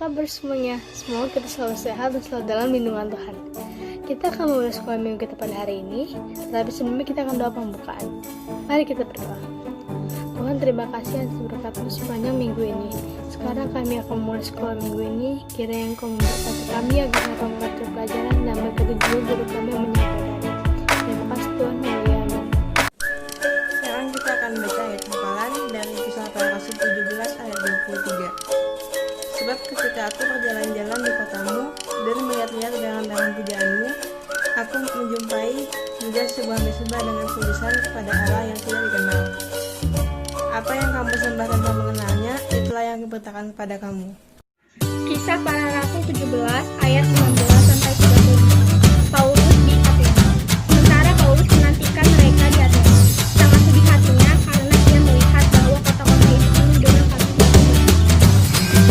kabar semuanya? Semoga kita selalu sehat dan selalu dalam lindungan Tuhan. Kita akan memulai sekolah minggu kita pada hari ini, tetapi sebelumnya kita akan doa pembukaan. Mari kita berdoa. Tuhan, terima kasih atas berkat-Mu sepanjang minggu ini. Sekarang kami akan memulai sekolah minggu ini. Kiranya Engkau memberkati kami agar dapat mengerti pelajaran dan berkati juga guru kami yang menyampaikannya. Terima kasih Tuhan, haleluya. Sekarang kita akan baca ayat hafalan dari Kisah Para Rasul 17 ayat 23. Sebab ketika aku berjalan-jalan di kotamu dan melihat-lihat barang-barang pujaanmu, aku menjumpai juga sebuah mesbah dengan tulisan kepada Allah yang tidak dikenal. Apa yang kamu sembah tanpa mengenalnya, itulah yang kuberitakan kepada kamu. Kisah Para Rasul 17 ayat 15 sampai 35. Paulus di Athena. Sementara Paulus menantikan mereka di Athena, sangat sedih hatinya karena ia melihat bahwa kota-kota itu penuh dengan batu-batu.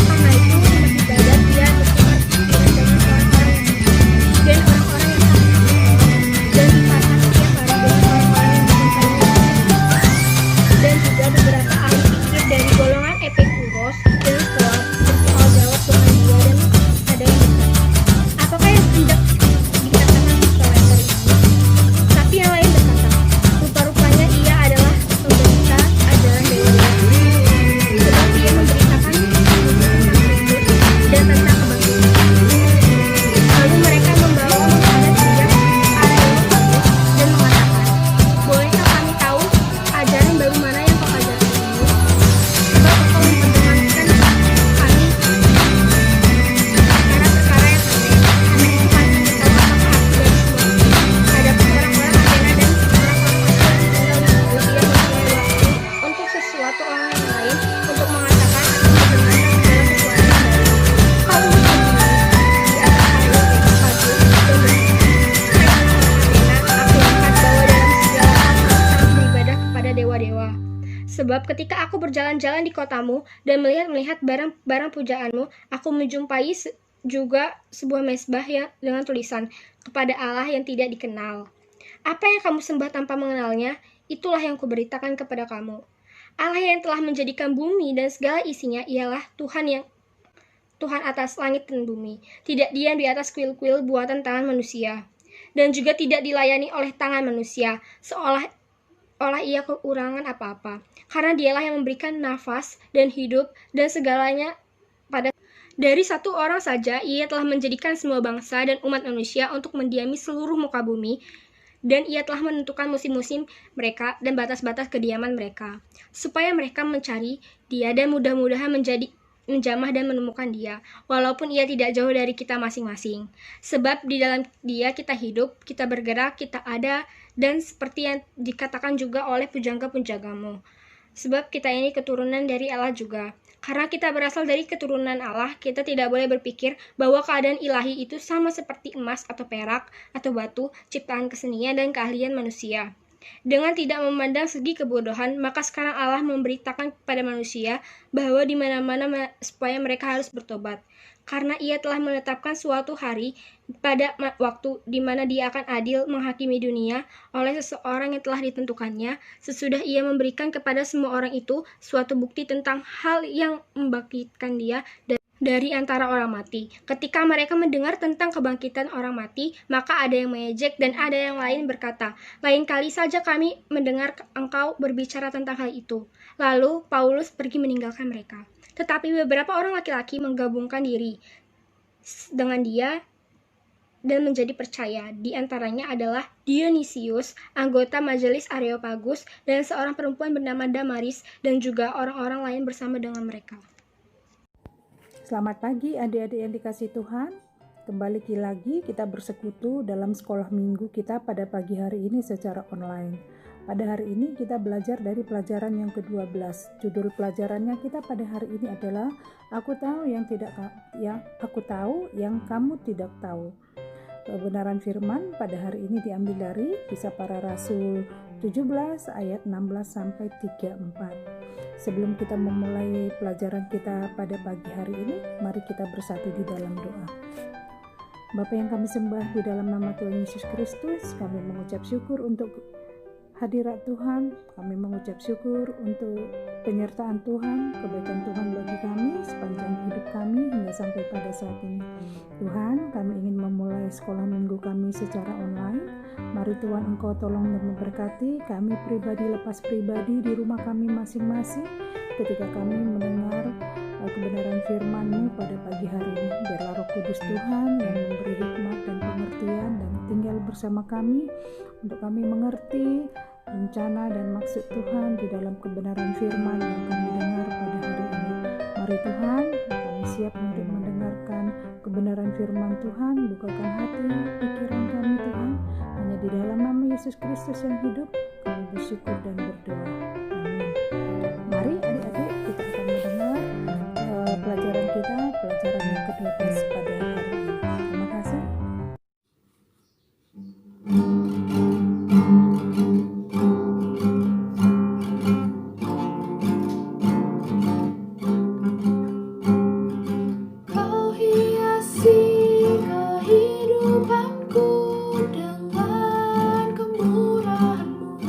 Karena itu tempat ibadat dia bertukar pikiran dengan orang-orang yang suci dan orang-orang yang takut dan di pasar setiap hari dengan orang-orang yang mencintainya. Dan juga beberapa ahli fikih dari golongan Epikuros dan Stoa bersoal jawab dengan dia, dan ada yang berkata, apakah yang hendak dikatakan pelajar ini? Tapi yang lain berkata, rupa-rupanya ia adalah pemberita ajaran dewa-dewa, sebab dia memberitakan tentang Kristus dan tentang kebangkitan. Lalu mereka membawa menghadap dia Areopagus dan mengatakan, bolehkah kami tahu ajaran baru mana yang kau ajarkan ini? Sebab engkau memperdengarkan kami perkara-perkara yang aneh. Karena itu kami ingin tahu apakah arti dari semua ini. Adapun orang-orang Athena dan orang-orang yang tinggal di Athena mempunyai waktu untuk sesuatu orang yang lain untuk mengatakan atau mendengarkan segala sesuatu yang baru. Kau menguji di atas Areopagus dan berkata, hai orang-orang Athena, aku lihat bahwa dalam segala hal kamu sangat beribadah kepada dewa-dewa. Sebab ketika aku berjalan-jalan di kotamu dan melihat barang-barang pujaanmu, aku menjumpai juga sebuah mesbah dengan tulisan kepada Allah yang tidak dikenal. Apa yang kamu sembah tanpa mengenalnya, itulah yang kuberitakan kepada kamu. Allah yang telah menjadikan bumi dan segala isinya ialah Tuhan atas langit dan bumi, tidak diam di atas kuil-kuil buatan tangan manusia, dan juga tidak dilayani oleh tangan manusia, seolah ia kekurangan apa-apa, karena dialah yang memberikan nafas dan hidup dan segalanya pada. Dari satu orang saja ia telah menjadikan semua bangsa dan umat manusia untuk mendiami seluruh muka bumi, dan ia telah menentukan musim-musim mereka dan batas-batas kediaman mereka, supaya mereka mencari dia dan mudah-mudahan menjamah dan menemukan dia, walaupun ia tidak jauh dari kita masing-masing. Sebab di dalam dia kita hidup, kita bergerak, kita ada, dan seperti yang dikatakan juga oleh pujangga-pujanggamu. Sebab kita ini keturunan dari Allah juga. Karena kita berasal dari keturunan Allah, kita tidak boleh berpikir bahwa keadaan ilahi itu sama seperti emas atau perak atau batu, ciptaan kesenian dan keahlian manusia. Dengan tidak memandang segi kebodohan, maka sekarang Allah memberitakan kepada manusia bahwa di mana-mana supaya mereka harus bertobat. Karena ia telah menetapkan suatu hari pada waktu di mana dia akan adil menghakimi dunia oleh seseorang yang telah ditentukannya, sesudah ia memberikan kepada semua orang itu suatu bukti tentang hal yang membangkitkan dia dari antara orang mati. Ketika mereka mendengar tentang kebangkitan orang mati, maka ada yang mengejek dan ada yang lain berkata, lain kali saja kami mendengar engkau berbicara tentang hal itu. Lalu Paulus pergi meninggalkan mereka. Tetapi beberapa orang laki-laki menggabungkan diri dengan dia dan menjadi percaya. Di antaranya adalah Dionysius, anggota majelis Areopagus, dan seorang perempuan bernama Damaris, dan juga orang-orang lain bersama dengan mereka. Selamat pagi adik-adik yang dikasihi Tuhan. Kembali lagi kita bersekutu dalam sekolah minggu kita pada pagi hari ini secara online. Pada hari ini kita belajar dari pelajaran yang ke-12. Judul pelajarannya kita pada hari ini adalah Aku tahu yang kamu tidak tahu. Kebenaran firman pada hari ini diambil dari Kisah Para Rasul 17 ayat 16 sampai 34. Sebelum kita memulai pelajaran kita pada pagi hari ini, mari kita bersatu di dalam doa. Bapa yang kami sembah, di dalam nama Tuhan Yesus Kristus, kami mengucap syukur untuk hadirat Tuhan. Kami mengucap syukur untuk penyertaan Tuhan, kebaikan Tuhan bagi kami sepanjang hidup kami hingga sampai pada saat ini. Tuhan, kami ingin memulai sekolah minggu kami secara online. Mari Tuhan Engkau tolong dan memberkati kami pribadi lepas pribadi di rumah kami masing-masing ketika kami mendengar kebenaran firman-Mu pada pagi hari ini. Biarlah Roh Kudus Tuhan yang memberi hikmat dan pengertian dan tinggal bersama kami untuk kami mengerti rencana dan maksud Tuhan di dalam kebenaran firman yang kami dengar pada hari ini. Mari Tuhan, kami siap untuk mendengarkan kebenaran firman Tuhan. Bukakan hati, pikiran kami Tuhan. Hanya di dalam nama Yesus Kristus yang hidup, kami bersyukur dan berdoa. Amin. Mari adik-adik, kita akan mendengar pelajaran yang ke-12 pada hari ini. Terima kasih. Kau hiasi kehidupanku dengan kemurahan-Mu.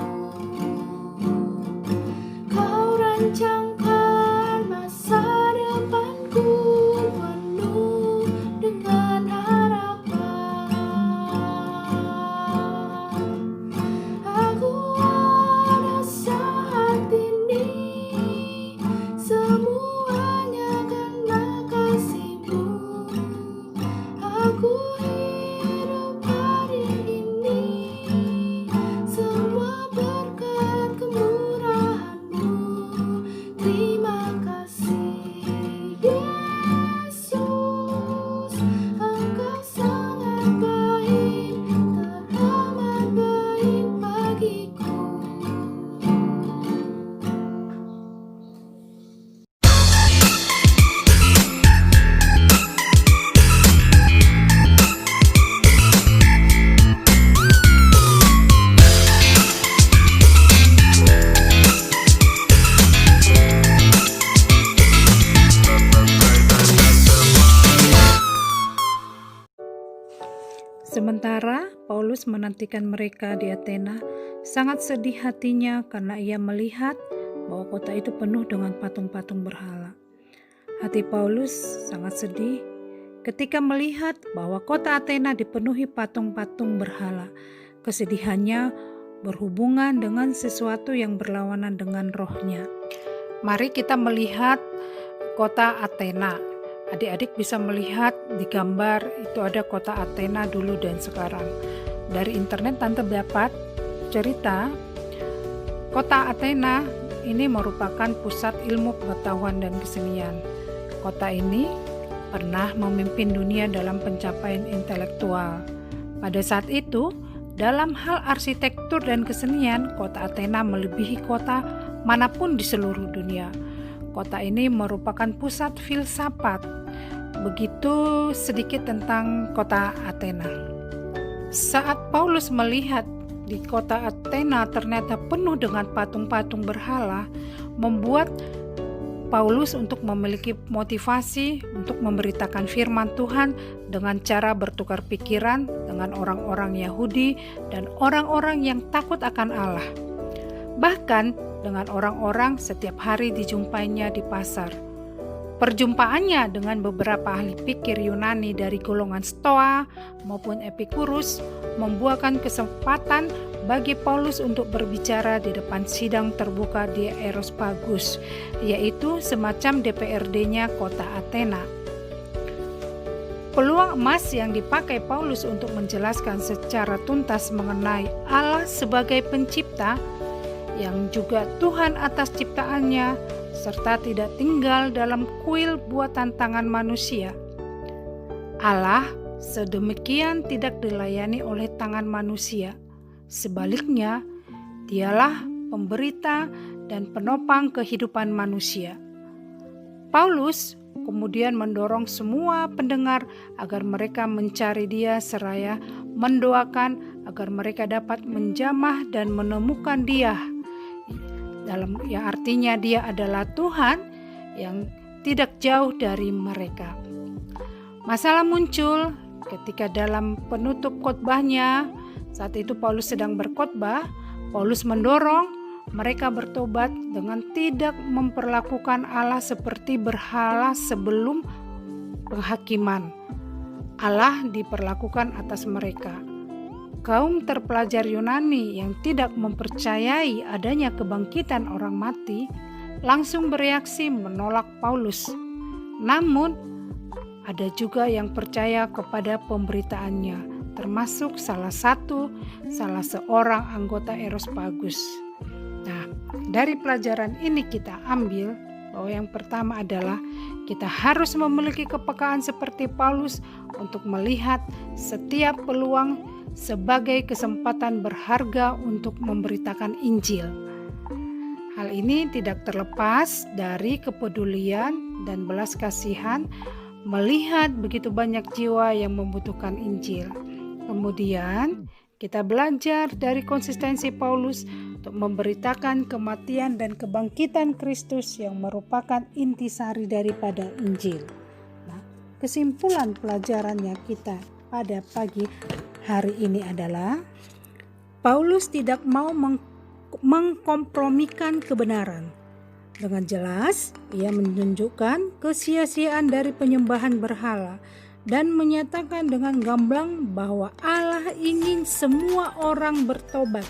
Kau rancangkan masa depanku penuh dengan harapan. Aku ada saat ini semuanya karena kasih-Mu. Aku hidup hari ini semua berkat kemurahan-Mu. Terima kasih Yesus, Engkau sangat baik, teramat baik bagiku. Sementara Paulus menantikan mereka di Athena, sangat sedih hatinya karena ia melihat bahwa kota itu penuh dengan patung-patung berhala. Hati Paulus sangat sedih ketika melihat bahwa kota Athena dipenuhi patung-patung berhala. Kesedihannya berhubungan dengan sesuatu yang berlawanan dengan rohnya. Mari kita melihat kota Athena. Adik-adik bisa melihat di gambar itu ada kota Athena dulu dan sekarang. Dari internet Tante dapat cerita kota Athena ini merupakan pusat ilmu pengetahuan dan kesenian. Kota ini pernah memimpin dunia dalam pencapaian intelektual. Pada saat itu, dalam hal arsitektur dan kesenian, kota Athena melebihi kota manapun di seluruh dunia. Kota ini merupakan pusat filsafat. Begitu sedikit tentang kota Athena. Saat Paulus melihat di kota Athena ternyata penuh dengan patung-patung berhala, membuat Paulus untuk memiliki motivasi untuk memberitakan firman Tuhan dengan cara bertukar pikiran dengan orang-orang Yahudi dan orang-orang yang takut akan Allah. Bahkan dengan orang-orang setiap hari dijumpainya di pasar. Perjumpaannya dengan beberapa ahli pikir Yunani dari golongan Stoa maupun Epikurus membuahkan kesempatan bagi Paulus untuk berbicara di depan sidang terbuka di Areopagus, yaitu semacam DPRD-nya kota Athena. Peluang emas yang dipakai Paulus untuk menjelaskan secara tuntas mengenai Allah sebagai pencipta, yang juga Tuhan atas ciptaannya, serta tidak tinggal dalam kuil buatan tangan manusia. Allah sedemikian tidak dilayani oleh tangan manusia. Sebaliknya, Dialah pemberita dan penopang kehidupan manusia. Paulus kemudian mendorong semua pendengar agar mereka mencari Dia seraya mendoakan agar mereka dapat menjamah dan menemukan Dia. Yang artinya Dia adalah Tuhan yang tidak jauh dari mereka. Masalah muncul ketika dalam penutup khotbahnya, saat itu Paulus sedang berkhotbah, Paulus mendorong mereka bertobat dengan tidak memperlakukan Allah seperti berhala sebelum penghakiman. Allah diperlakukan atas mereka. Kaum terpelajar Yunani yang tidak mempercayai adanya kebangkitan orang mati langsung bereaksi menolak Paulus. Namun, ada juga yang percaya kepada pemberitaannya, termasuk salah seorang anggota Areopagus. Nah, dari pelajaran ini kita ambil bahwa yang pertama adalah kita harus memiliki kepekaan seperti Paulus untuk melihat setiap peluang sebagai kesempatan berharga untuk memberitakan Injil. Hal ini tidak terlepas dari kepedulian dan belas kasihan melihat begitu banyak jiwa yang membutuhkan Injil. Kemudian kita belajar dari konsistensi Paulus untuk memberitakan kematian dan kebangkitan Kristus yang merupakan intisari daripada Injil. Nah, kesimpulan pelajarannya kita pada pagi hari ini adalah Paulus tidak mau mengkompromikan kebenaran. Dengan jelas, ia menunjukkan kesia-siaan dari penyembahan berhala dan menyatakan dengan gamblang bahwa Allah ingin semua orang bertobat.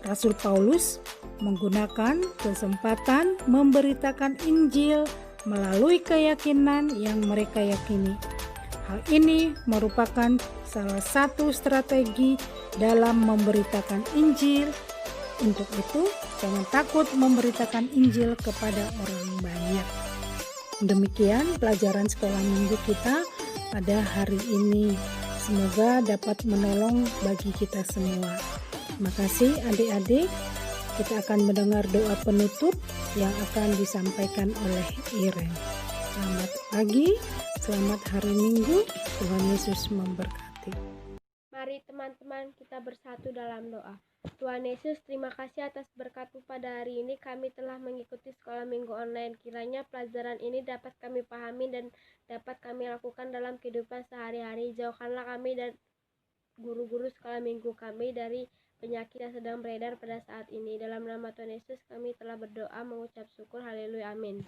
Rasul Paulus menggunakan kesempatan memberitakan Injil melalui keyakinan yang mereka yakini. Hal ini merupakan salah satu strategi dalam memberitakan Injil. Untuk itu, jangan takut memberitakan Injil kepada orang banyak. Demikian pelajaran sekolah minggu kita pada hari ini. Semoga dapat menolong bagi kita semua. Terima kasih adik-adik. Kita akan mendengar doa penutup yang akan disampaikan oleh Iren. Selamat pagi, selamat hari Minggu. Tuhan Yesus memberkati. Mari teman-teman kita bersatu dalam doa. Tuhan Yesus, terima kasih atas berkat-Mu pada hari ini. Kami telah mengikuti sekolah minggu online. Kiranya pelajaran ini dapat kami pahami dan dapat kami lakukan dalam kehidupan sehari-hari. Jauhkanlah kami dan guru-guru sekolah minggu kami dari penyakit yang sedang beredar pada saat ini. Dalam nama Tuhan Yesus kami telah berdoa mengucap syukur. Haleluya, amin.